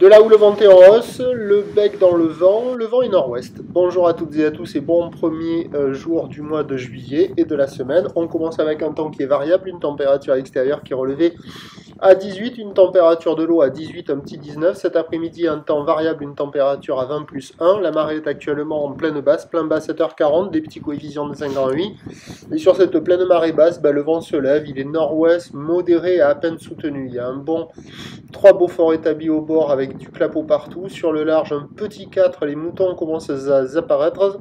De là où le vent est en hausse, le bec dans le vent est nord-ouest. Bonjour à toutes et à tous et bon premier jour du mois de juillet et de la semaine. On commence avec un temps qui est variable, une température extérieure qui est relevée à 18, une température de l'eau à 18, un petit 19. Cet après-midi, un temps variable, une température à 20 plus 1. La marée est actuellement en pleine basse, plein bas 7h40, des petits coefficients de 58. Et sur cette pleine marée basse, le vent se lève, il est nord-ouest, modéré et à peine soutenu. Il y a un bon 3 Beaufort établis au bord avec du clapot partout. Sur le large, un petit 4, les moutons commencent à apparaître.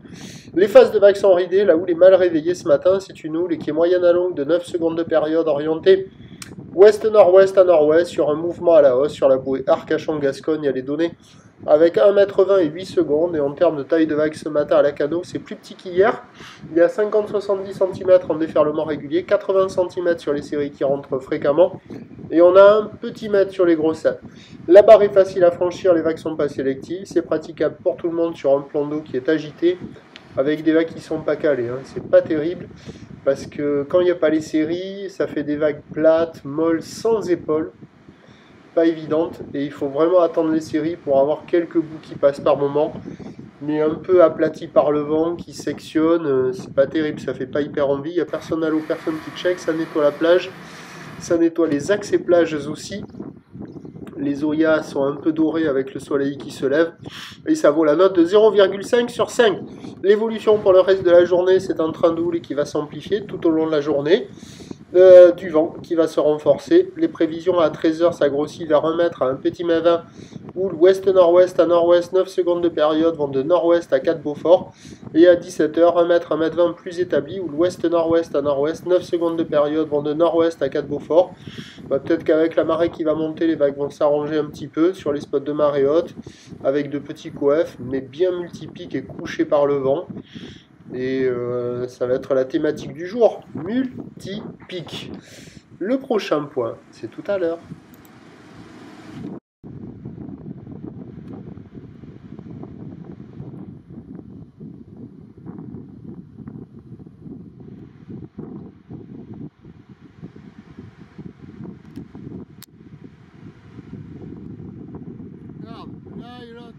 Les phases de vagues sont ridées, là où les mâles réveillés ce matin, c'est une houle qui est moyenne à longue de 9 secondes de période orientée ouest-nord-ouest à nord-ouest sur un mouvement à la hausse sur la bouée Arcachon-Gascogne. Elle est donnée avec 1,20 m et 8 secondes. Et en termes de taille de vague ce matin à la Cano, c'est plus petit qu'hier. Il y a 50-70 cm en déferlement régulier, 80 cm sur les séries qui rentrent fréquemment. Et on a un petit mètre sur les grossettes. La barre est facile à franchir, les vagues sont pas sélectives. C'est praticable pour tout le monde sur un plan d'eau qui est agité, avec des vagues qui sont pas calées. C'est pas terrible, parce que quand il n'y a pas les séries, ça fait des vagues plates, molles, sans épaules, pas évidentes. Et il faut vraiment attendre les séries pour avoir quelques bouts qui passent par moment, mais un peu aplatis par le vent, qui sectionnent. C'est pas terrible, ça fait pas hyper envie. Il n'y a personne à l'eau, personne qui check, ça nettoie la plage. Ça nettoie les axes et plages aussi. Les oyas sont un peu dorés avec le soleil qui se lève. Et ça vaut la note de 0,5 sur 5. L'évolution pour le reste de la journée, c'est un train d'houle qui va s'amplifier tout au long de la journée. Du vent qui va se renforcer. Les prévisions à 13h, ça grossit vers 1 mètre à un petit main 20. Où l'ouest-nord-ouest à nord-ouest, 9 secondes de période vont de nord-ouest à 4 Beaufort. Et à 17h, 1 mètre, 1 mètre 20 plus établi, où l'ouest-nord-ouest à nord-ouest, 9 secondes de période vont de nord-ouest à 4 Beaufort. Peut-être qu'avec la marée qui va monter, les vagues vont s'arranger un petit peu sur les spots de marée haute, avec de petits coefs, mais bien multipiques et couchés par le vent. Et ça va être la thématique du jour, multipique. Le prochain point, c'est tout à l'heure. Regarde, là et là.